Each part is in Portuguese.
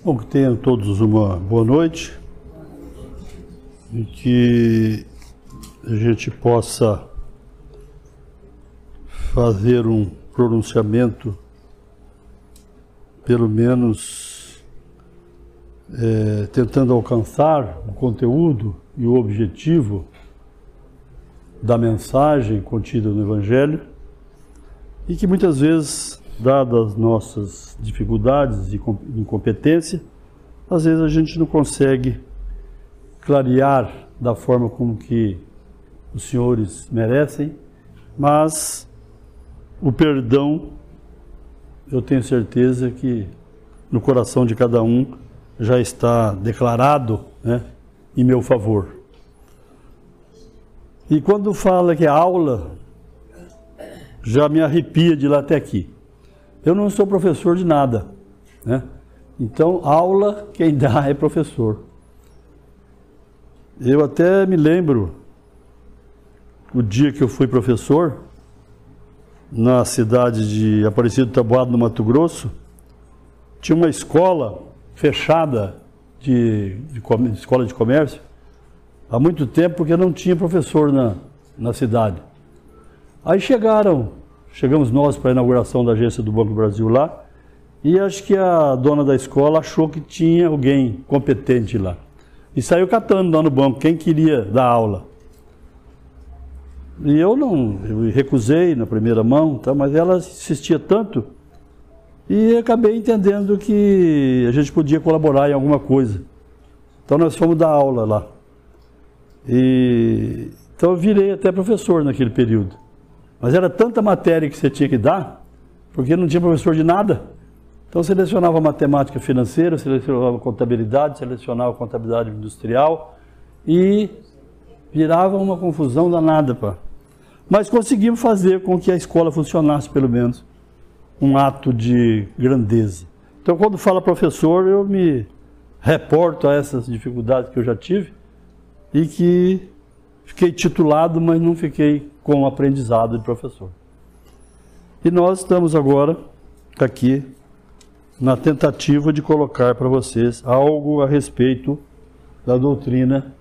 Bom, que tenham todos uma boa noite e que a gente possa fazer um pronunciamento, pelo menos tentando alcançar o conteúdo e o objetivo da mensagem contida no Evangelho, e que muitas vezes, dadas nossas dificuldades e incompetência, às vezes a gente não consegue clarear da forma como que os senhores merecem, mas o perdão, eu tenho certeza que no coração de cada um já está declarado, né, em meu favor. E quando fala que é aula, já me arrepia de lá até aqui. Eu não sou professor de nada, né? Então, aula, quem dá é professor. Eu até me lembro, o dia que eu fui professor, na cidade de Aparecido Taboado, no Mato Grosso, tinha uma escola fechada, escola de comércio, há muito tempo, porque não tinha professor na cidade. Aí chegamos nós para a inauguração da agência do Banco do Brasil lá, e acho que a dona da escola achou que tinha alguém competente lá. E saiu catando lá no banco quem queria dar aula. E eu recusei na primeira mão, tá? Mas ela insistia tanto, e acabei entendendo que a gente podia colaborar em alguma coisa. Então nós fomos dar aula lá. Então eu virei até professor naquele período. Mas era tanta matéria que você tinha que dar, porque não tinha professor de nada. Então selecionava matemática financeira, selecionava contabilidade, selecionava contabilidade industrial e virava uma confusão danada, pá. Mas conseguimos fazer com que a escola funcionasse, pelo menos, um ato de grandeza. Então quando fala professor, eu me reporto a essas dificuldades que eu já tive e que fiquei titulado, mas não fiquei com o aprendizado de professor. E nós estamos agora aqui na tentativa de colocar para vocês algo a respeito da doutrina.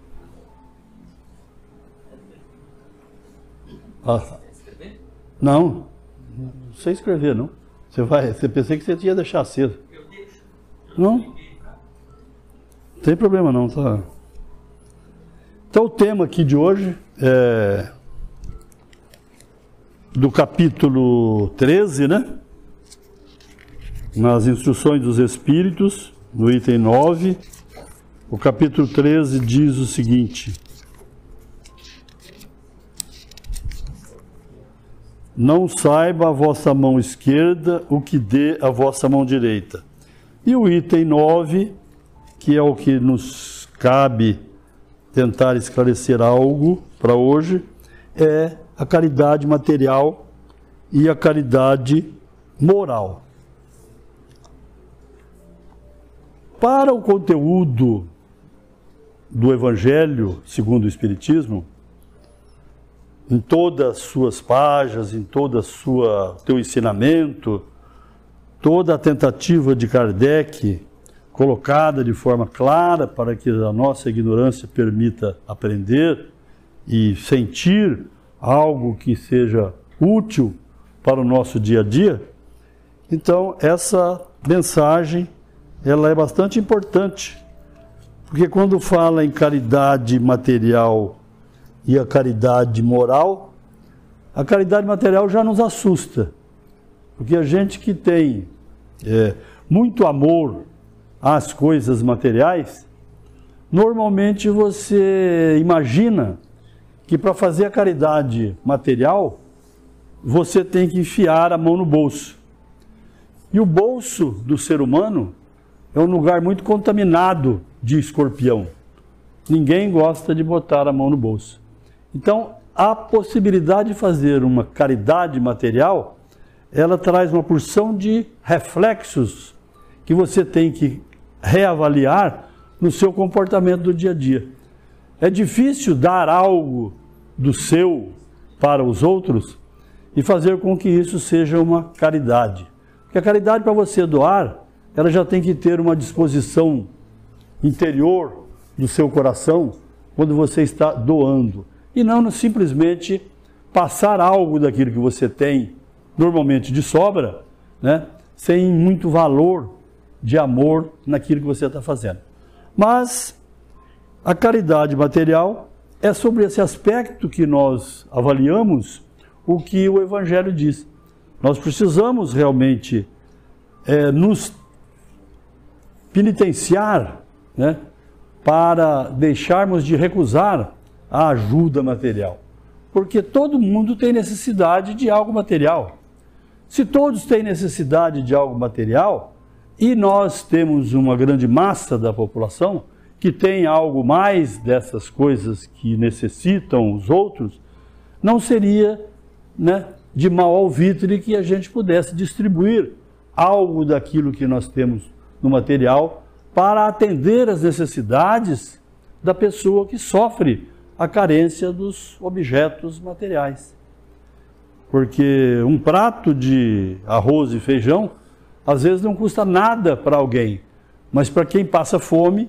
Não sei escrever, não. Você pensei que você ia deixar aceso. Não? Não tem problema não, tá? Então o tema aqui de hoje é do capítulo 13, né? Nas Instruções dos Espíritos, no item 9, o capítulo 13 diz o seguinte: não saiba a vossa mão esquerda o que dê a vossa mão direita. E o item 9, que é o que nos cabe tentar esclarecer algo para hoje, é a caridade material e a caridade moral. Para o conteúdo do Evangelho segundo o Espiritismo, em todas as suas páginas, em todo o teu ensinamento, toda a tentativa de Kardec colocada de forma clara para que a nossa ignorância permita aprender e sentir algo que seja útil para o nosso dia a dia. Então, essa mensagem, ela é bastante importante, porque quando fala em caridade material e a caridade moral, a caridade material já nos assusta, porque a gente que tem muito amor às coisas materiais, normalmente você imagina que para fazer a caridade material, você tem que enfiar a mão no bolso. E o bolso do ser humano é um lugar muito contaminado de escorpião. Ninguém gosta de botar a mão no bolso. Então, a possibilidade de fazer uma caridade material, ela traz uma porção de reflexos que você tem que reavaliar no seu comportamento do dia a dia. É difícil dar algo do seu para os outros e fazer com que isso seja uma caridade. Porque a caridade, para você doar, ela já tem que ter uma disposição interior do seu coração quando você está doando. E não simplesmente passar algo daquilo que você tem, normalmente de sobra, né, sem muito valor de amor naquilo que você está fazendo. Mas a caridade material é sobre esse aspecto que nós avaliamos o que o Evangelho diz. Nós precisamos realmente nos penitenciar, né, para deixarmos de recusar a ajuda material. Porque todo mundo tem necessidade de algo material. Se todos têm necessidade de algo material, e nós temos uma grande massa da população que tem algo mais dessas coisas que necessitam os outros, não seria, né, de mal alvitre que a gente pudesse distribuir algo daquilo que nós temos no material para atender às necessidades da pessoa que sofre a carência dos objetos materiais. Porque um prato de arroz e feijão, às vezes não custa nada para alguém, mas para quem passa fome,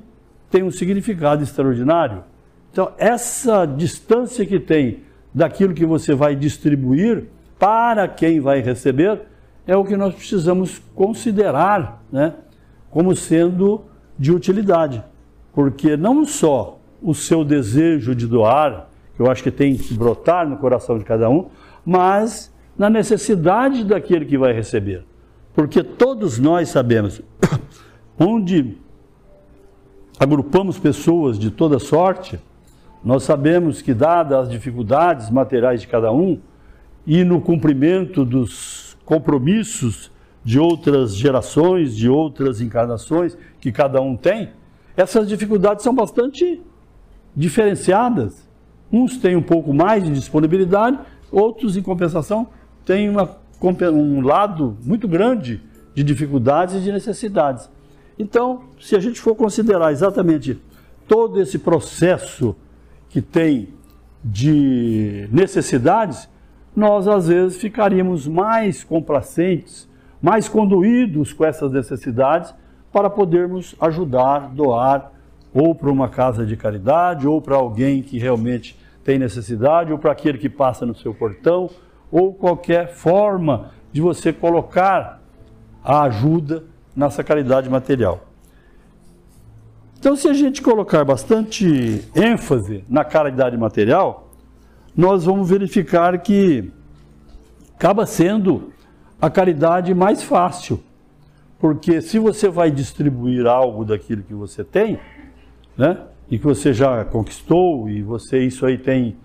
tem um significado extraordinário. Então, essa distância que tem daquilo que você vai distribuir para quem vai receber, é o que nós precisamos considerar, né, como sendo de utilidade. Porque não só o seu desejo de doar, que eu acho que tem que brotar no coração de cada um, mas na necessidade daquele que vai receber. Porque todos nós sabemos, onde agrupamos pessoas de toda sorte, nós sabemos que, dadas as dificuldades materiais de cada um, e no cumprimento dos compromissos de outras gerações, de outras encarnações que cada um tem, essas dificuldades são bastante diferenciadas. Uns têm um pouco mais de disponibilidade, outros, em compensação, têm um lado muito grande de dificuldades e de necessidades. Então, se a gente for considerar exatamente todo esse processo que tem de necessidades, nós às vezes ficaríamos mais complacentes, mais conduídos com essas necessidades para podermos ajudar, doar, ou para uma casa de caridade, ou para alguém que realmente tem necessidade, ou para aquele que passa no seu portão, ou qualquer forma de você colocar a ajuda nessa caridade material. Então, se a gente colocar bastante ênfase na caridade material, nós vamos verificar que acaba sendo a caridade mais fácil. Porque se você vai distribuir algo daquilo que você tem, né, e que você já conquistou, e você isso aí tem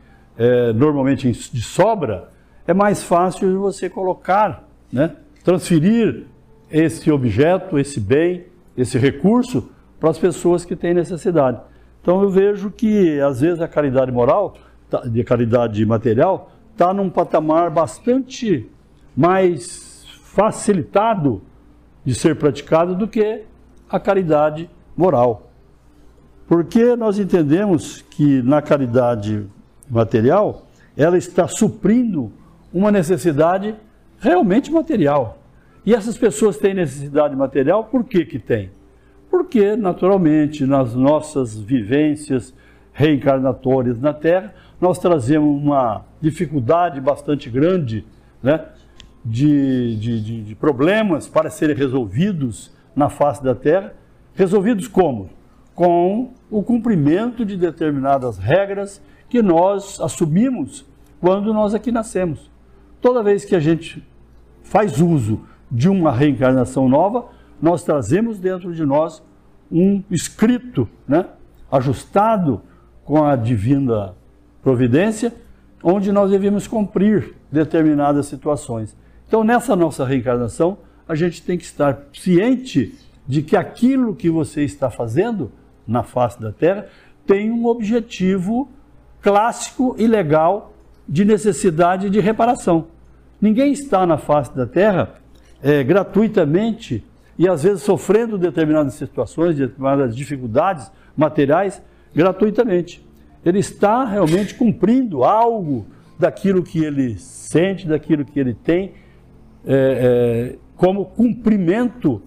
normalmente de sobra, é mais fácil você colocar, né, transferir esse objeto, esse bem, esse recurso para as pessoas que têm necessidade. Então eu vejo que às vezes a caridade moral, a caridade material, está num patamar bastante mais facilitado de ser praticado do que a caridade moral. Porque nós entendemos que na caridade material, ela está suprindo uma necessidade realmente material. E essas pessoas têm necessidade material, por que que têm? Porque, naturalmente, nas nossas vivências reencarnatórias na Terra, nós trazemos uma dificuldade bastante grande, né, de problemas para serem resolvidos na face da Terra. Resolvidos como? Com o cumprimento de determinadas regras que nós assumimos quando nós aqui nascemos. Toda vez que a gente faz uso de uma reencarnação nova, nós trazemos dentro de nós um escrito, né, ajustado com a divina providência, onde nós devemos cumprir determinadas situações. Então, nessa nossa reencarnação, a gente tem que estar ciente de que aquilo que você está fazendo na face da Terra tem um objetivo clássico e legal de necessidade de reparação. Ninguém está na face da Terra gratuitamente e às vezes sofrendo determinadas situações, determinadas dificuldades materiais gratuitamente. Ele está realmente cumprindo algo daquilo que ele sente, daquilo que ele tem, como cumprimento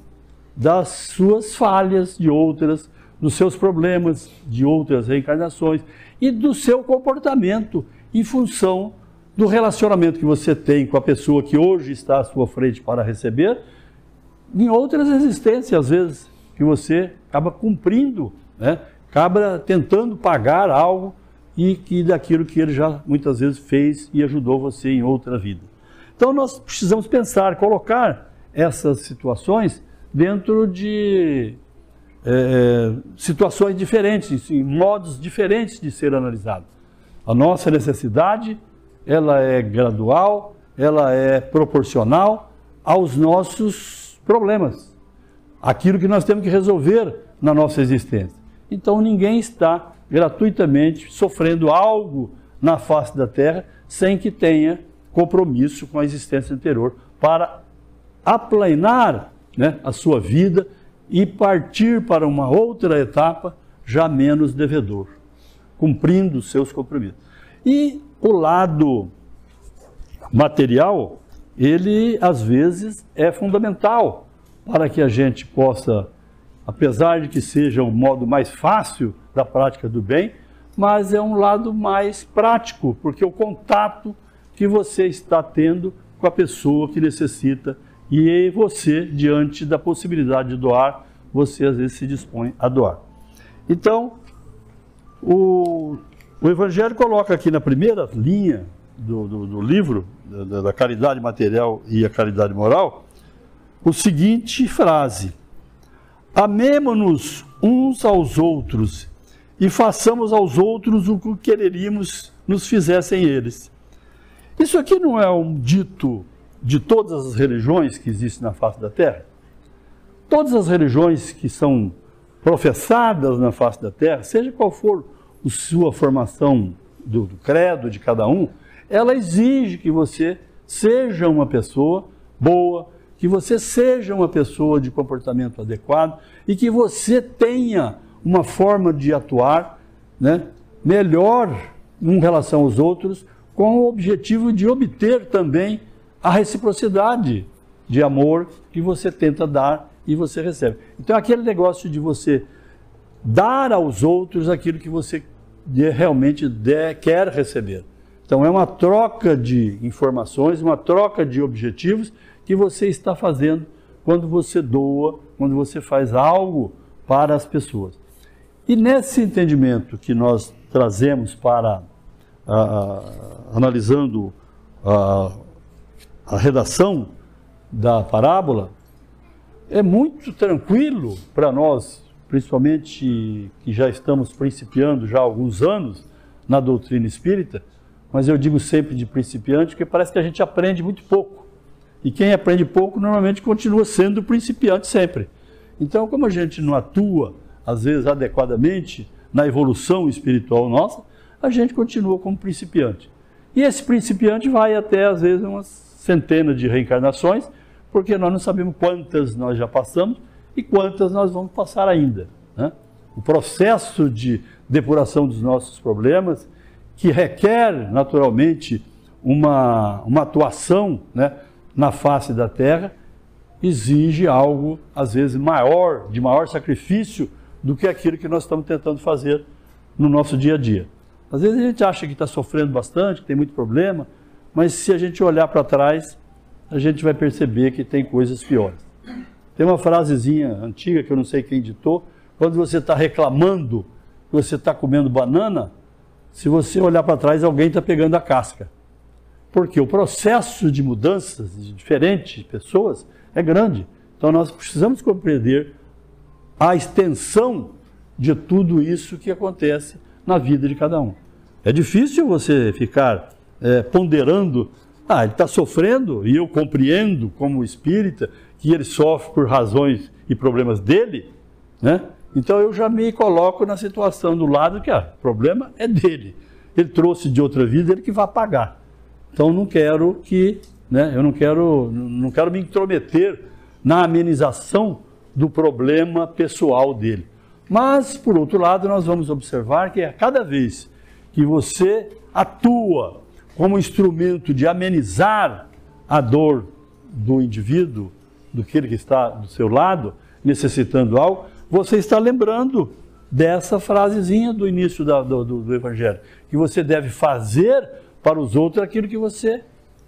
das suas falhas, de outras, dos seus problemas, de outras reencarnações e do seu comportamento em função do relacionamento que você tem com a pessoa que hoje está à sua frente para receber, em outras existências, às vezes, que você acaba cumprindo, né? Acaba tentando pagar algo e que daquilo que ele já muitas vezes fez e ajudou você em outra vida. Então nós precisamos pensar, colocar essas situações dentro de situações diferentes, em modos diferentes de ser analisado. A nossa necessidade, ela é gradual, ela é proporcional aos nossos problemas, aquilo que nós temos que resolver na nossa existência. Então ninguém está gratuitamente sofrendo algo na face da Terra sem que tenha compromisso com a existência anterior para aplainar, né, a sua vida e partir para uma outra etapa já menos devedor, cumprindo os seus compromissos. E o lado material, ele às vezes é fundamental para que a gente possa, apesar de que seja um modo mais fácil da prática do bem, mas é um lado mais prático, porque o contato que você está tendo com a pessoa que necessita e você, diante da possibilidade de doar, você às vezes se dispõe a doar. Então, o Evangelho coloca aqui na primeira linha do livro, da caridade material e a caridade moral, o seguinte frase: amemo-nos uns aos outros e façamos aos outros o que quereríamos nos fizessem eles. Isso aqui não é um dito de todas as religiões que existem na face da Terra? Todas as religiões que são professadas na face da Terra, seja qual for a sua formação do credo de cada um, ela exige que você seja uma pessoa boa, que você seja uma pessoa de comportamento adequado e que você tenha uma forma de atuar, né, melhor em relação aos outros, com o objetivo de obter também a reciprocidade de amor que você tenta dar e você recebe. Então, aquele negócio de você dar aos outros aquilo que você realmente quer receber. Então, é uma troca de informações, uma troca de objetivos que você está fazendo quando você doa, quando você faz algo para as pessoas. E nesse entendimento que nós trazemos para, analisando a redação da parábola, é muito tranquilo para nós, principalmente que já estamos principiando já há alguns anos na doutrina espírita, mas eu digo sempre de principiante porque parece que a gente aprende muito pouco. E quem aprende pouco normalmente continua sendo principiante sempre. Então, como a gente não atua, às vezes adequadamente, na evolução espiritual nossa, a gente continua como principiante. E esse principiante vai até, às vezes, umas centenas de reencarnações, porque nós não sabemos quantas nós já passamos e quantas nós vamos passar ainda, né? O processo de depuração dos nossos problemas, que requer, naturalmente, uma atuação, né, na face da Terra, exige algo, às vezes, maior, de maior sacrifício do que aquilo que nós estamos tentando fazer no nosso dia a dia. Às vezes a gente acha que está sofrendo bastante, que tem muito problema, mas se a gente olhar para trás, a gente vai perceber que tem coisas piores. Tem uma frasezinha antiga, que eu não sei quem ditou, quando você está reclamando que você está comendo banana, se você olhar para trás, alguém está pegando a casca. Porque o processo de mudanças de diferentes pessoas é grande. Então nós precisamos compreender a extensão de tudo isso que acontece na vida de cada um. É difícil você ficar ponderando, ele está sofrendo e eu compreendo como espírita que ele sofre por razões e problemas dele, né? Então eu já me coloco na situação do lado que o problema é dele. Ele trouxe de outra vida, ele que vai pagar. Então não quero que, né, eu não quero me intrometer na amenização do problema pessoal dele. Mas, por outro lado, nós vamos observar que a cada vez que você atua como instrumento de amenizar a dor do indivíduo, daquele que está do seu lado, necessitando algo, você está lembrando dessa frasezinha do início do Evangelho, que você deve fazer para os outros aquilo que você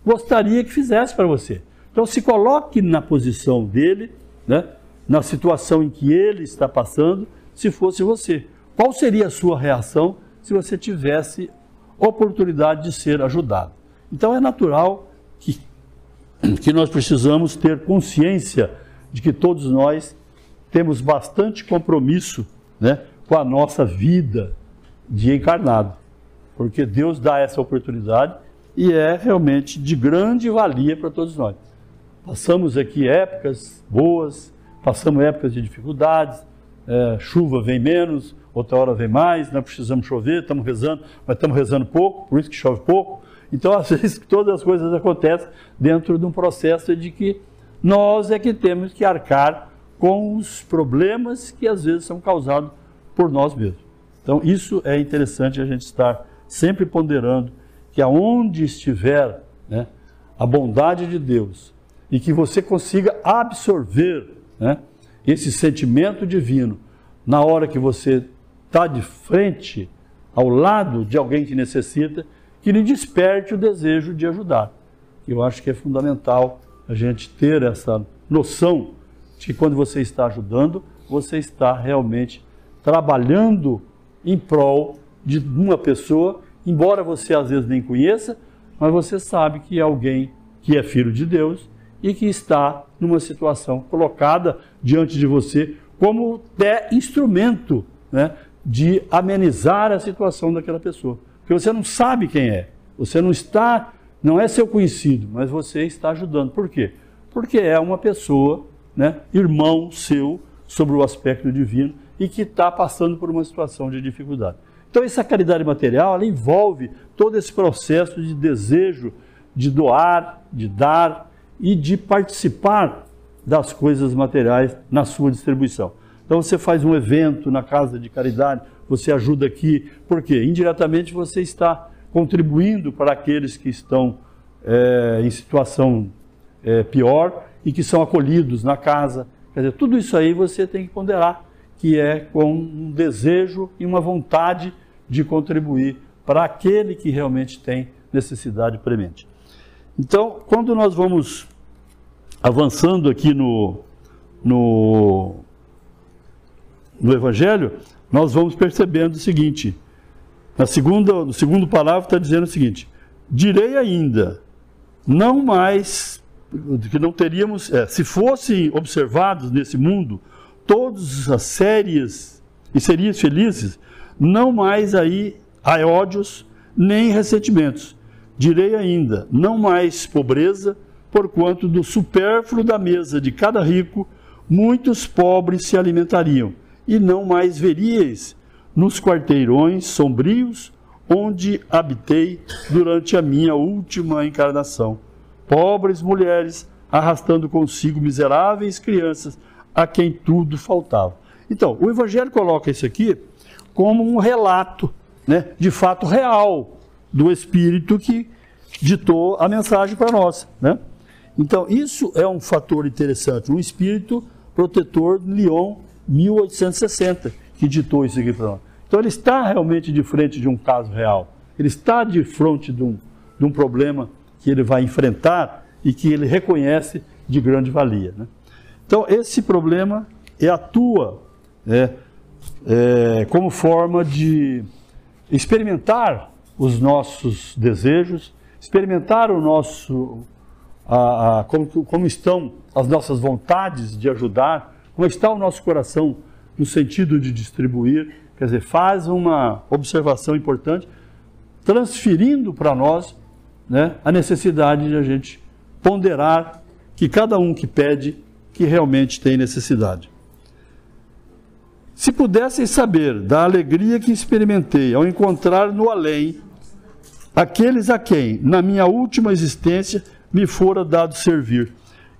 gostaria que fizesse para você. Então se coloque na posição dele, né, na situação em que ele está passando, se fosse você. Qual seria a sua reação se você tivesse oportunidade de ser ajudado? Então é natural que nós precisamos ter consciência de que todos nós temos bastante compromisso, né, com a nossa vida de encarnado, porque Deus dá essa oportunidade e é realmente de grande valia para todos nós. Passamos aqui épocas boas, passamos épocas de dificuldades, chuva vem menos, outra hora vem mais, nós precisamos chover, estamos rezando, mas estamos rezando pouco, por isso que chove pouco. Então, às vezes, todas as coisas acontecem dentro de um processo de que nós é que temos que arcar com os problemas que às vezes são causados por nós mesmos. Então, isso é interessante a gente estar sempre ponderando que aonde estiver, né, a bondade de Deus e que você consiga absorver, né, esse sentimento divino na hora que você está de frente, ao lado de alguém que necessita, que lhe desperte o desejo de ajudar. Eu acho que é fundamental a gente ter essa noção de que quando você está ajudando, você está realmente trabalhando em prol de uma pessoa, embora você às vezes nem conheça, mas você sabe que é alguém que é filho de Deus e que está numa situação colocada diante de você como até instrumento, né, de amenizar a situação daquela pessoa. Porque você não sabe quem é, você não é seu conhecido, mas você está ajudando. Por quê? Porque é uma pessoa, né, irmão seu, sobre o aspecto divino e que está passando por uma situação de dificuldade. Então essa caridade material, ela envolve todo esse processo de desejo de doar, de dar e de participar das coisas materiais na sua distribuição. Então você faz um evento na casa de caridade, você ajuda aqui, por quê? Indiretamente você está contribuindo para aqueles que estão em situação pior e que são acolhidos na casa. Quer dizer, tudo isso aí você tem que ponderar, que é com um desejo e uma vontade de contribuir para aquele que realmente tem necessidade premente. Então, quando nós vamos avançando aqui no Evangelho, nós vamos percebendo o seguinte, no segundo parágrafo está dizendo o seguinte: direi ainda, não mais, que não teríamos, se fossem observados nesse mundo todas as sérias e serias felizes, não mais aí há ódios nem ressentimentos. Direi ainda, não mais pobreza, porquanto do supérfluo da mesa de cada rico, muitos pobres se alimentariam, e não mais veríeis nos quarteirões sombrios, onde habitei durante a minha última encarnação, pobres mulheres arrastando consigo miseráveis crianças, a quem tudo faltava. Então, o Evangelho coloca isso aqui como um relato, né, de fato real do Espírito que ditou a mensagem para nós, né? Então, isso é um fator interessante, um Espírito protetor de Lyon, 1860, que ditou isso aqui para nós. Então, ele está realmente de frente de um caso real, ele está de frente de um problema que ele vai enfrentar e que ele reconhece de grande valia, né? Então, esse problema atua como forma de experimentar os nossos desejos, experimentar o nosso, como estão as nossas vontades de ajudar, como está o nosso coração no sentido de distribuir. Quer dizer, faz uma observação importante, transferindo para nós, né, a necessidade de a gente ponderar que cada um que pede, que realmente tem necessidade. Se pudessem saber da alegria que experimentei ao encontrar no além aqueles a quem, na minha última existência, me fora dado servir.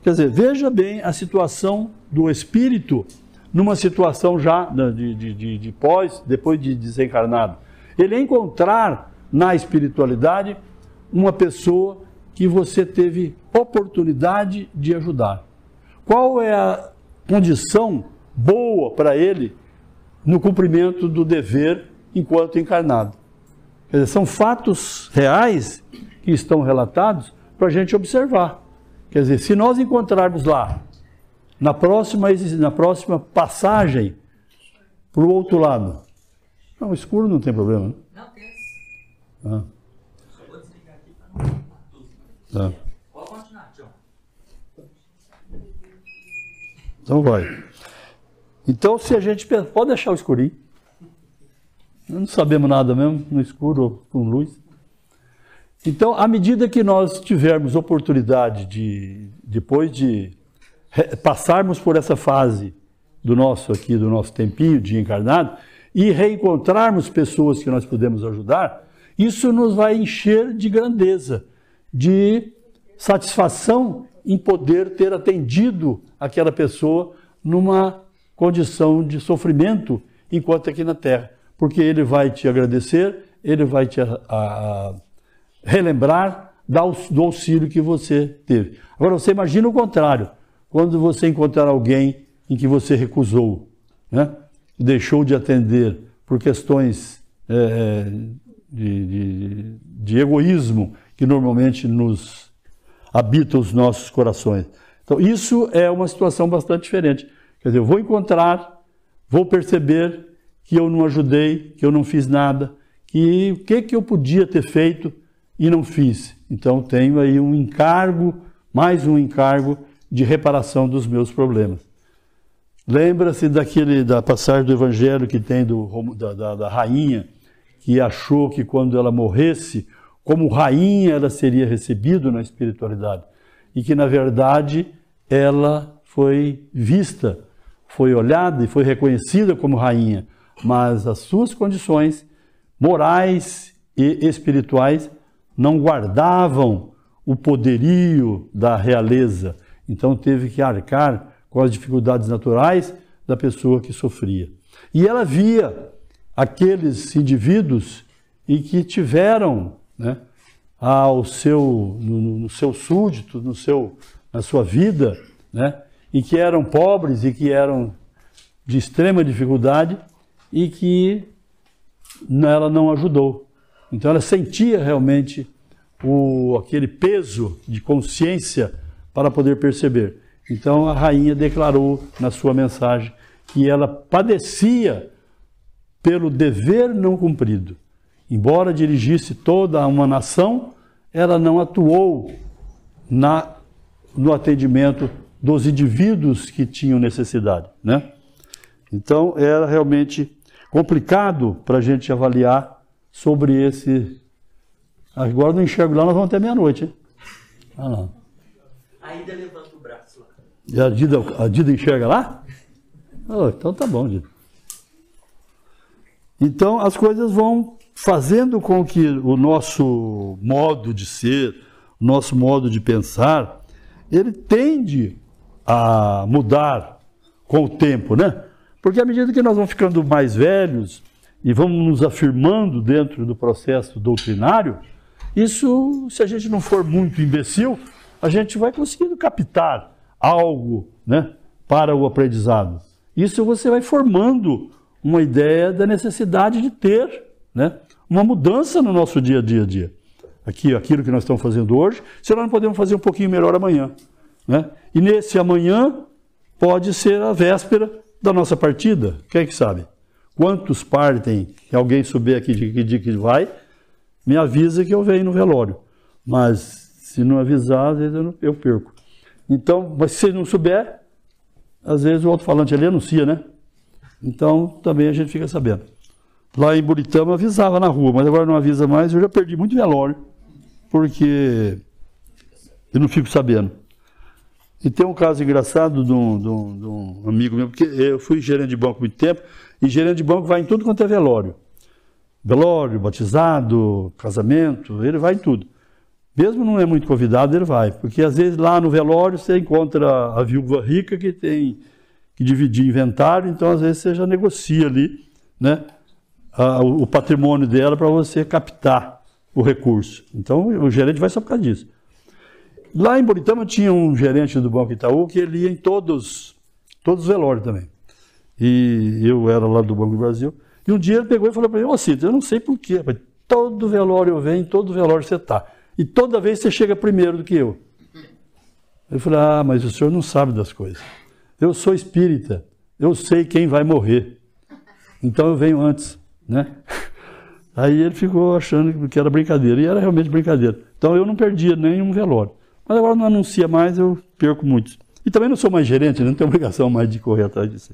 Quer dizer, veja bem a situação do espírito numa situação já depois de desencarnado. Ele encontrar na espiritualidade uma pessoa que você teve oportunidade de ajudar. Qual é condição boa para ele no cumprimento do dever enquanto encarnado. Quer dizer, são fatos reais que estão relatados para a gente observar. Quer dizer, se nós encontrarmos lá, na próxima passagem, para o outro lado, não, escuro não tem problema, né? Não, tem. Ah. Só vou desligar aqui para não tudo. Tá. Pode continuar, Tião. Então vai. Então, se a gente pode deixar o escurinho. Não sabemos nada mesmo, no escuro ou com luz. Então, à medida que nós tivermos oportunidade depois de passarmos por essa fase do nosso tempinho de encarnado, e reencontrarmos pessoas que nós podemos ajudar, isso nos vai encher de grandeza, de satisfação em poder ter atendido aquela pessoa numa condição de sofrimento enquanto aqui na Terra. Porque ele vai te agradecer, ele vai te relembrar do auxílio que você teve. Agora, você imagina o contrário, quando você encontrar alguém em que você recusou, né? Deixou de atender por questões de egoísmo que normalmente nos habita os nossos corações. Então, isso é uma situação bastante diferente. Quer dizer, eu vou encontrar, vou perceber que eu não ajudei, que eu não fiz nada, que o que eu podia ter feito e não fiz. Então, tenho aí um encargo, mais um encargo de reparação dos meus problemas. Lembra-se da passagem do Evangelho que tem da rainha, que achou que quando ela morresse, como rainha ela seria recebida na espiritualidade. E que, na verdade, ela foi vista, foi olhada e foi reconhecida como rainha. Mas as suas condições morais e espirituais não guardavam o poderio da realeza. Então teve que arcar com as dificuldades naturais da pessoa que sofria. E ela via aqueles indivíduos e que tiveram, né, no seu súdito, na sua vida, né, e que eram pobres e que eram de extrema dificuldade e que ela não ajudou. Então ela sentia realmente aquele peso de consciência para poder perceber. Então a rainha declarou na sua mensagem que ela padecia pelo dever não cumprido. Embora dirigisse toda uma nação, ela não atuou no atendimento dos indivíduos que tinham necessidade, né? Então era realmente complicado para a gente avaliar sobre esse. Agora não enxergo lá, nós vamos até meia-noite, hein? Ah, não. A Ida levanta o braço lá. E a Dida enxerga lá? Oh, então tá bom, Dida. Então as coisas vão fazendo com que o nosso modo de ser, o nosso modo de pensar, ele tende a mudar com o tempo, né? Porque à medida que nós vamos ficando mais velhos e vamos nos afirmando dentro do processo doutrinário, isso, se a gente não for muito imbecil, a gente vai conseguindo captar algo, né, para o aprendizado. Isso você vai formando uma ideia da necessidade de ter, né, uma mudança no nosso dia a dia. Aquilo que nós estamos fazendo hoje, se nós não podemos fazer um pouquinho melhor amanhã, né? E nesse amanhã pode ser a véspera da nossa partida. Quem é que sabe? Quantos partem? Se alguém souber aqui de que dia que vai, me avisa que eu venho no velório. Mas se não avisar, às vezes eu perco. Então, mas se não souber, às vezes o alto-falante ali anuncia, né? Então também a gente fica sabendo. Lá em Buritama avisava na rua, mas agora não avisa mais. Eu já perdi muito velório, porque eu não fico sabendo. E tem um caso engraçado de um amigo meu, porque eu fui gerente de banco há muito tempo, e gerente de banco vai em tudo quanto é velório. Velório, batizado, casamento, ele vai em tudo. Mesmo não é muito convidado, ele vai. Porque às vezes lá no velório você encontra a viúva rica que tem que dividir inventário, então às vezes você já negocia ali, né, o patrimônio dela para você captar o recurso. Então o gerente vai só por causa disso. Lá em Buritama tinha um gerente do Banco Itaú que ele ia em todos todos os velórios também. E eu era lá do Banco do Brasil. E um dia ele pegou e falou para mim: ô Cito, eu não sei porquê, mas todo velório eu venho, todo velório você está. E toda vez você chega primeiro do que eu. Eu falei: ah, mas o senhor não sabe das coisas. Eu sou espírita, eu sei quem vai morrer. Então eu venho antes, né? Aí ele ficou achando que era brincadeira, e era realmente brincadeira. Então eu não perdia nenhum velório. Mas agora não anuncia mais, eu perco muitos. E também não sou mais gerente, não tenho obrigação mais de correr atrás disso.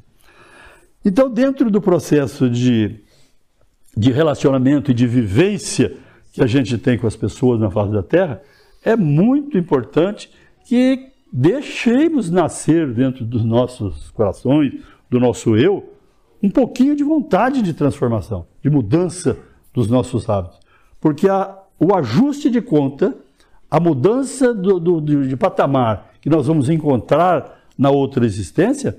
Então, dentro do processo de relacionamento e de vivência que a gente tem com as pessoas na face da Terra, é muito importante que deixemos nascer dentro dos nossos corações, do nosso eu, um pouquinho de vontade de transformação, de mudança dos nossos hábitos. Porque o ajuste de conta, a mudança de patamar que nós vamos encontrar na outra existência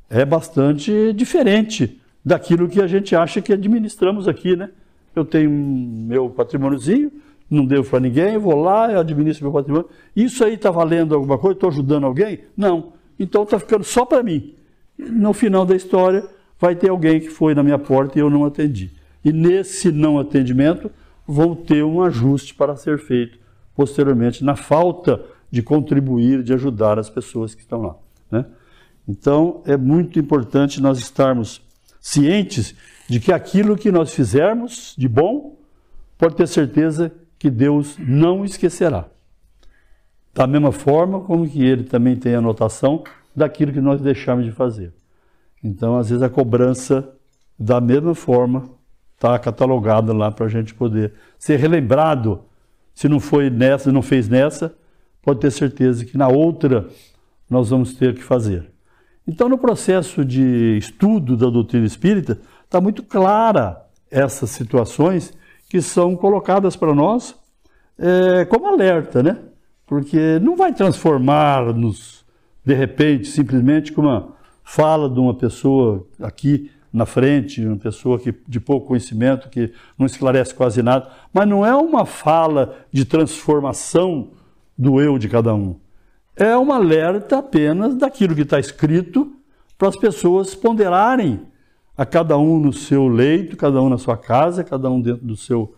é bastante diferente daquilo que a gente acha que administramos aqui, né? Eu tenho meu patrimôniozinho, não devo para ninguém, vou lá, eu administro meu patrimônio. Isso aí está valendo alguma coisa? Estou ajudando alguém? Não. Então está ficando só para mim. No final da história, vai ter alguém que foi na minha porta e eu não atendi. E nesse não atendimento, vão ter um ajuste para ser feito posteriormente, na falta de contribuir, de ajudar as pessoas que estão lá, né? Então, é muito importante nós estarmos cientes de que aquilo que nós fizermos de bom, pode ter certeza que Deus não esquecerá. Da mesma forma como que Ele também tem anotação daquilo que nós deixarmos de fazer. Então, às vezes, a cobrança, da mesma forma, está catalogada lá para a gente poder ser relembrado. Se não foi nessa, não fez nessa, pode ter certeza que na outra nós vamos ter que fazer. Então, no processo de estudo da doutrina espírita, está muito clara essas situações que são colocadas para nós como alerta, né? Porque não vai transformar-nos, de repente, simplesmente com uma fala de uma pessoa aqui na frente, uma pessoa de pouco conhecimento, que não esclarece quase nada, mas não é uma fala de transformação do eu de cada um. É um alerta apenas daquilo que está escrito para as pessoas ponderarem, a cada um no seu leito, cada um na sua casa, cada um dentro do seu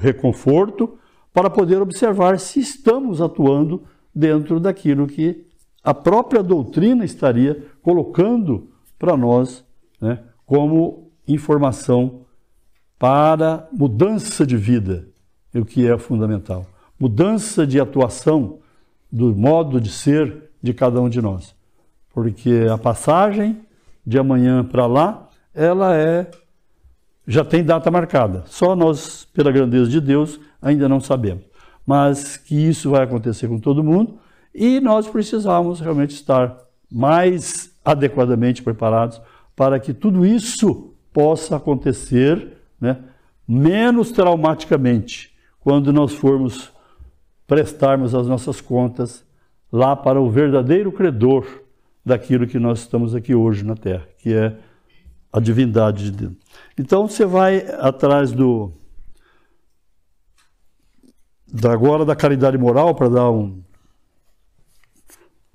reconforto, para poder observar se estamos atuando dentro daquilo que a própria doutrina estaria colocando para nós, né, como informação para mudança de vida, o que é fundamental. Mudança de atuação do modo de ser de cada um de nós. Porque a passagem de amanhã para lá, ela já tem data marcada. Só nós, pela grandeza de Deus, ainda não sabemos. Mas que isso vai acontecer com todo mundo e nós precisamos realmente estar mais adequadamente preparados para que tudo isso possa acontecer, né, menos traumaticamente, quando nós formos prestarmos as nossas contas lá para o verdadeiro credor daquilo que nós estamos aqui hoje na Terra, que é a divindade de Deus. Então você vai atrás agora da caridade moral, para dar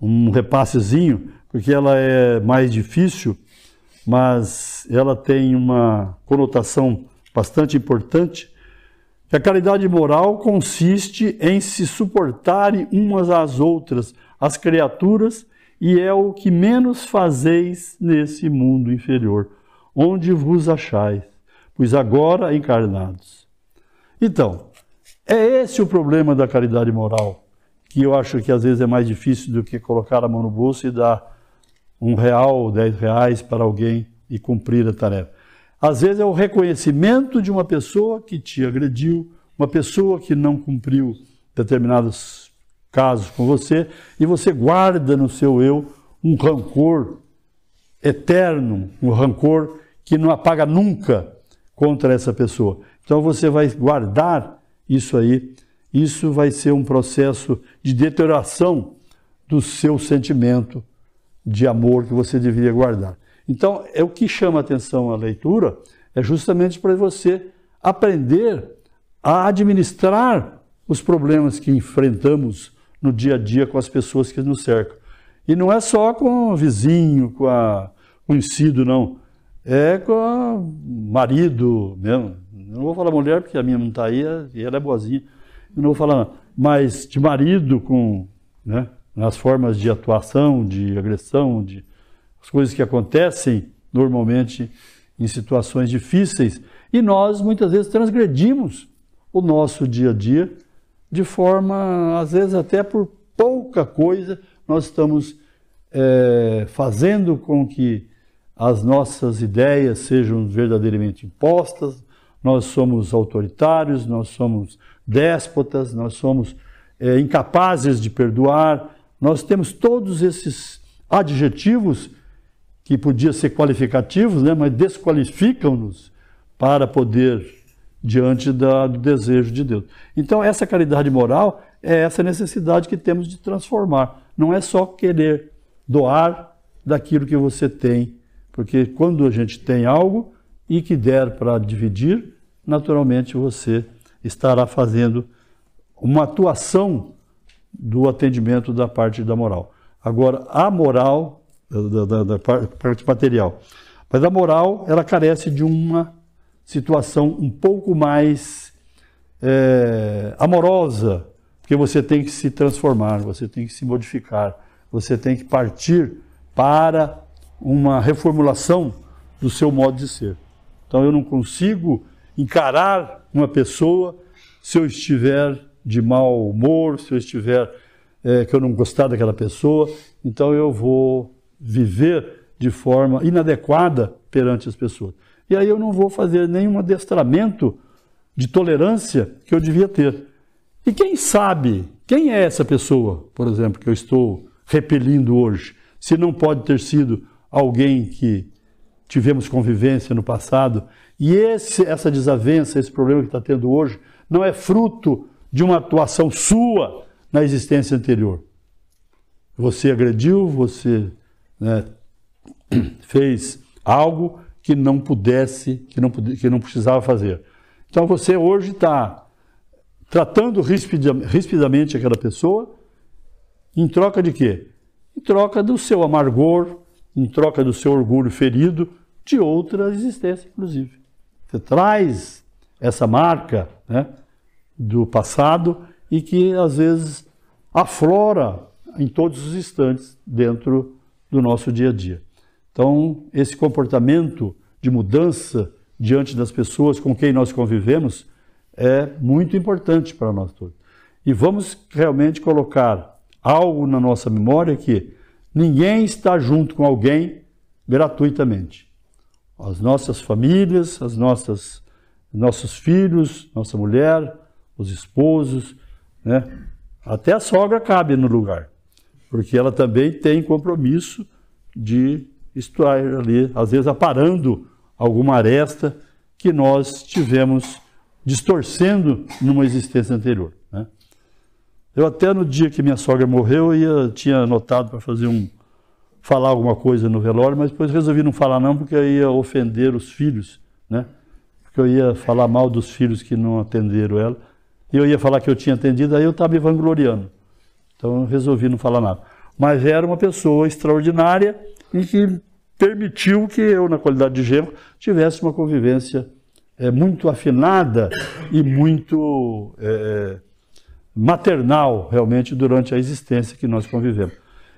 um repassezinho, porque ela é mais difícil, mas ela tem uma conotação bastante importante. A caridade moral consiste em se suportarem umas às outras, as criaturas, e é o que menos fazeis nesse mundo inferior, onde vos achais, pois agora encarnados. Então, é esse o problema da caridade moral, que eu acho que às vezes é mais difícil do que colocar a mão no bolso e dar R$1, R$10 para alguém e cumprir a tarefa. Às vezes é o reconhecimento de uma pessoa que te agrediu, uma pessoa que não cumpriu determinados casos com você, e você guarda no seu eu um rancor eterno, um rancor que não apaga nunca contra essa pessoa. Então você vai guardar isso aí, isso vai ser um processo de deterioração do seu sentimento de amor que você deveria guardar. Então, o que chama a atenção a leitura é justamente para você aprender a administrar os problemas que enfrentamos no dia a dia com as pessoas que nos cercam. E não é só com o vizinho, com o conhecido, não. É com o marido mesmo. Eu não vou falar mulher, porque a minha não está aí e ela é boazinha. Eu não vou falar, não. Mas de marido, né, nas formas de atuação, de agressão, as coisas que acontecem normalmente em situações difíceis. E nós, muitas vezes, transgredimos o nosso dia a dia de forma, às vezes, até por pouca coisa, nós estamos fazendo com que as nossas ideias sejam verdadeiramente impostas. Nós somos autoritários, nós somos déspotas, nós somos incapazes de perdoar. Nós temos todos esses adjetivos que podiam ser qualificativos, né, mas desqualificam-nos para poder diante do desejo de Deus. Então, essa caridade moral é essa necessidade que temos de transformar. Não é só querer doar daquilo que você tem, porque quando a gente tem algo e que der para dividir, naturalmente você estará fazendo uma atuação do atendimento da parte da moral. Agora, a moral, da parte material, mas a moral, ela carece de uma situação um pouco mais amorosa, porque você tem que se transformar, você tem que se modificar, você tem que partir para uma reformulação do seu modo de ser. Então eu não consigo encarar uma pessoa se eu estiver de mau humor, se eu estiver que eu não gostar daquela pessoa, então eu vou viver de forma inadequada perante as pessoas. E aí eu não vou fazer nenhum adestramento de tolerância que eu devia ter. E quem sabe, quem é essa pessoa, por exemplo, que eu estou repelindo hoje, se não pode ter sido alguém que tivemos convivência no passado, e essa desavença, esse problema que está tendo hoje, não é fruto de uma atuação sua na existência anterior. Você agrediu, você fez algo que não precisava fazer. Então você hoje está tratando rispidamente aquela pessoa, em troca de quê? Em troca do seu amargor, em troca do seu orgulho ferido, de outra existência, inclusive. Você traz essa marca, né, do passado e que, às vezes, aflora em todos os instantes dentro do nosso dia a dia. Então, esse comportamento de mudança diante das pessoas com quem nós convivemos é muito importante para nós todos. E vamos realmente colocar algo na nossa memória que ninguém está junto com alguém gratuitamente. As nossas famílias, nossos filhos, nossa mulher, os esposos, né? Até a sogra cabe no lugar, porque ela também tem compromisso de estar ali, às vezes aparando alguma aresta que nós tivemos distorcendo numa existência anterior, né? Eu até no dia que minha sogra morreu, tinha anotado para falar alguma coisa no velório, mas depois resolvi não falar não, porque eu ia ofender os filhos, né? Porque eu ia falar mal dos filhos que não atenderam ela, e eu ia falar que eu tinha atendido, aí eu estava me vangloriando. Então eu resolvi não falar nada. Mas era uma pessoa extraordinária e que permitiu que eu, na qualidade de genro, tivesse uma convivência muito afinada e muito maternal, realmente, durante a existência que nós convivemos.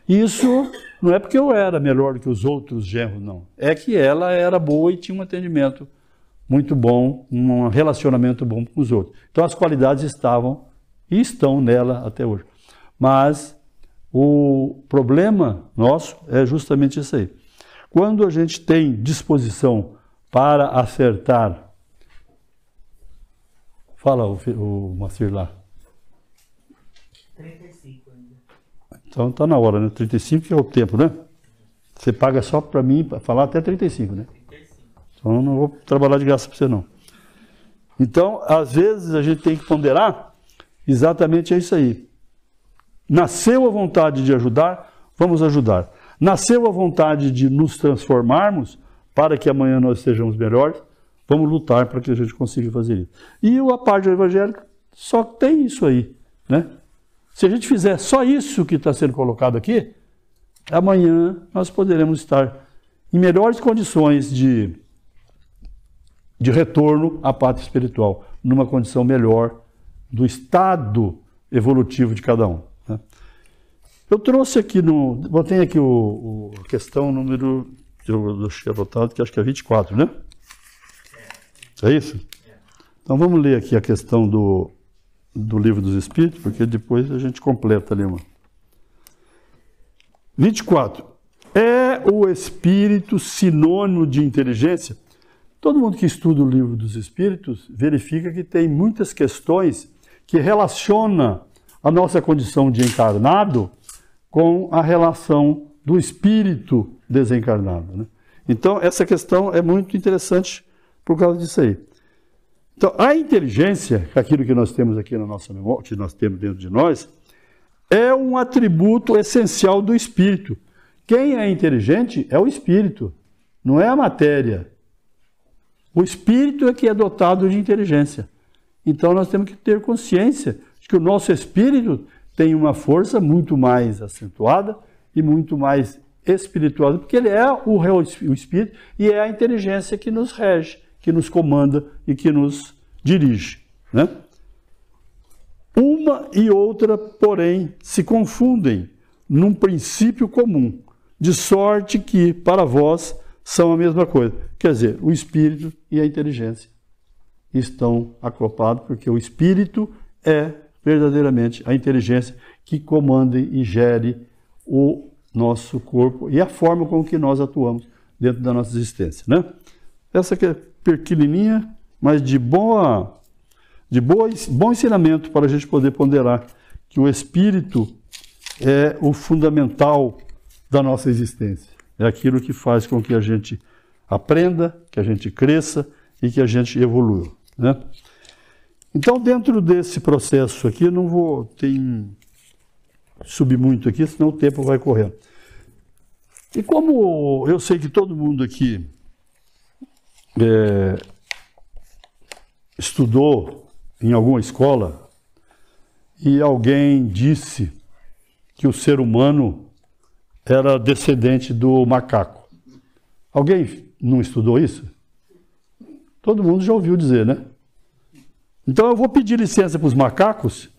Isso não é porque eu era melhor que os outros genros, não. É que ela era boa e tinha um atendimento muito bom, um relacionamento bom com os outros. Então as qualidades estavam e estão nela até hoje. Mas o problema nosso é justamente isso aí. Quando a gente tem disposição para acertar... Fala o Macir lá. 35 ainda. Então está na hora, né? 35 que é o tempo, né? Você paga só para mim, para falar até 35, né? 35. Então eu não vou trabalhar de graça para você, não. Então, às vezes, a gente tem que ponderar exatamente isso aí. Nasceu a vontade de ajudar, vamos ajudar. Nasceu a vontade de nos transformarmos para que amanhã nós sejamos melhores, vamos lutar para que a gente consiga fazer isso. E a parte evangélica só tem isso aí, né? Se a gente fizer só isso que está sendo colocado aqui, amanhã nós poderemos estar em melhores condições de retorno à pátria espiritual, numa condição melhor do estado evolutivo de cada um. Né? Eu trouxe aqui, botei aqui a questão número, eu deixei anotado, que acho que é 24, né? É isso? Então vamos ler aqui a questão do Livro dos Espíritos, porque depois a gente completa ali uma. 24. É o espírito sinônimo de inteligência? Todo mundo que estuda o Livro dos Espíritos verifica que tem muitas questões que relacionam a nossa condição de encarnado com a relação do espírito desencarnado. Né? Então, essa questão é muito interessante por causa disso aí. Então, a inteligência, aquilo que nós temos aqui na nossa memória, que nós temos dentro de nós, é um atributo essencial do espírito. Quem é inteligente é o espírito, não é a matéria. O espírito é que é dotado de inteligência. Então nós temos que ter consciência de que o nosso espírito tem uma força muito mais acentuada e muito mais espiritual, porque ele é o espírito e é a inteligência que nos rege, que nos comanda e que nos dirige. Né? Uma e outra, porém, se confundem num princípio comum, de sorte que, para vós, são a mesma coisa. Quer dizer, o espírito e a inteligência estão acoplados, porque o espírito é verdadeiramente a inteligência que comanda e gere o nosso corpo e a forma com que nós atuamos dentro da nossa existência. Né? Essa aqui é pequenininha, mas de bom ensinamento para a gente poder ponderar que o espírito é o fundamental da nossa existência. É aquilo que faz com que a gente aprenda, que a gente cresça e que a gente evolua. Né? Então, dentro desse processo aqui, eu não vou subir muito aqui, senão o tempo vai correndo. E como eu sei que todo mundo aqui estudou em alguma escola e alguém disse que o ser humano era descendente do macaco. Alguém não estudou isso? Todo mundo já ouviu dizer, né? Então eu vou pedir licença para os macacos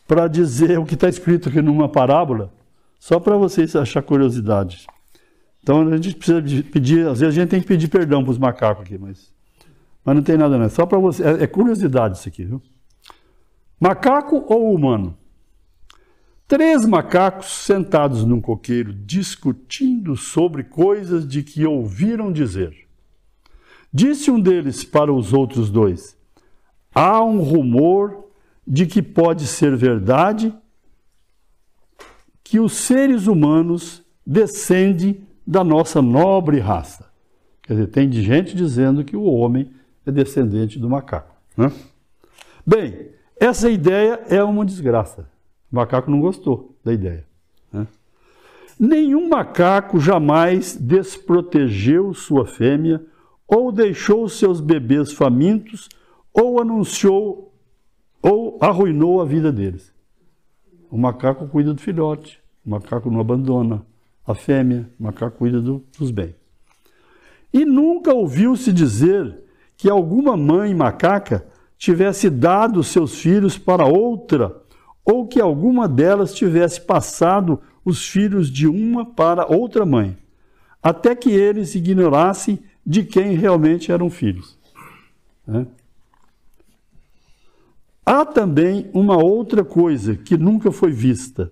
para dizer o que está escrito aqui numa parábola, só para vocês acharem curiosidade. Então a gente precisa pedir, às vezes a gente tem que pedir perdão para os macacos aqui, mas não tem nada não, só para você, é curiosidade isso aqui, viu? Macaco ou humano? 3 macacos sentados num coqueiro discutindo sobre coisas de que ouviram dizer. Disse um deles para os outros 2: há um rumor de que pode ser verdade que os seres humanos descendem da nossa nobre raça. Quer dizer, tem gente dizendo que o homem é descendente do macaco. Né? Bem, essa ideia é uma desgraça. O macaco não gostou da ideia. Né? Nenhum macaco jamais desprotegeu sua fêmea, ou deixou seus bebês famintos, ou anunciou, ou arruinou a vida deles. O macaco cuida do filhote, o macaco não abandona a fêmea, o macaco cuida dos bens. E nunca ouviu-se dizer que alguma mãe macaca tivesse dado seus filhos para outra, ou que alguma delas tivesse passado os filhos de uma para outra mãe, até que eles ignorassem de quem realmente eram filhos. Né? Há também uma outra coisa que nunca foi vista.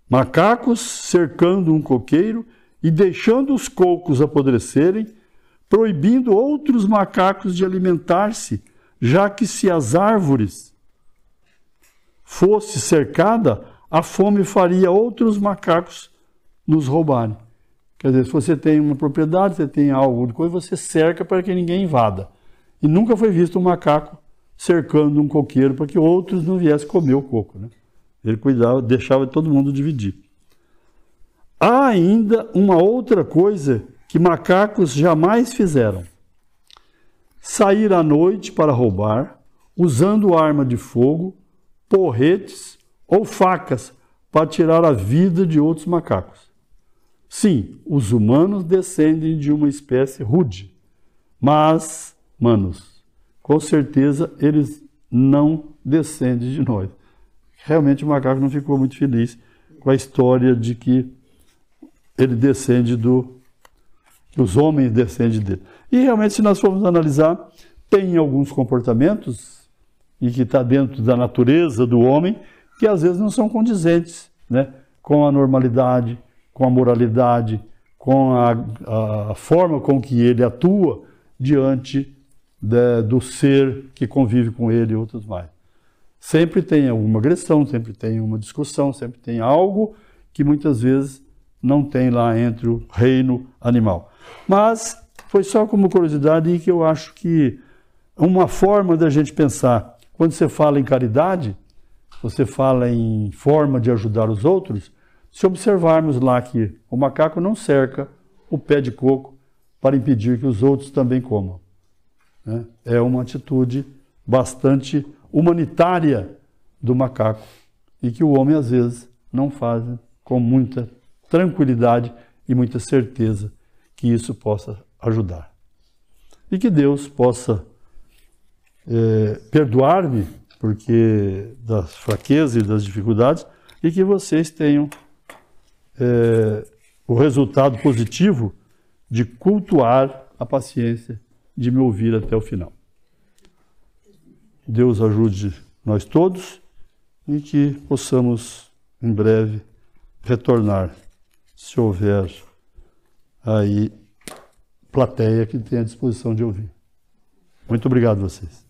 Macacos cercando um coqueiro e deixando os cocos apodrecerem, proibindo outros macacos de alimentar-se, já que se as árvores fosse cercada, a fome faria outros macacos nos roubarem. Quer dizer, se você tem uma propriedade, você tem algo de coisa, você cerca para que ninguém invada. E nunca foi visto um macaco cercando um coqueiro para que outros não viessem comer o coco. Né? Ele cuidava, deixava todo mundo dividir. Há ainda uma outra coisa que macacos jamais fizeram: sair à noite para roubar, usando arma de fogo, porretes ou facas para tirar a vida de outros macacos. Sim, os humanos descendem de uma espécie rude, mas, manos, com certeza eles não descendem de nós. Realmente o macaco não ficou muito feliz com a história de que ele descende os homens descendem dele. E realmente, se nós formos analisar, tem alguns comportamentos e que está dentro da natureza do homem que às vezes não são condizentes, né, com a normalidade, com a moralidade, com a forma com que ele atua diante do ser que convive com ele e outros mais. Sempre tem alguma agressão, sempre tem uma discussão, sempre tem algo que muitas vezes não tem lá entre o reino animal. Mas foi só como curiosidade que eu acho que uma forma da gente pensar, quando você fala em caridade, você fala em forma de ajudar os outros, se observarmos lá que o macaco não cerca o pé de coco para impedir que os outros também comam, né? É uma atitude bastante humanitária do macaco e que o homem às vezes não faz com muita tranquilidade e muita certeza que isso possa ajudar. E que Deus possa perdoar-me porque das fraquezas e das dificuldades e que vocês tenham o resultado positivo de cultuar a paciência de me ouvir até o final. Deus ajude nós todos e que possamos em breve retornar, se houver aí plateia que tenha disposição de ouvir. Muito obrigado a vocês.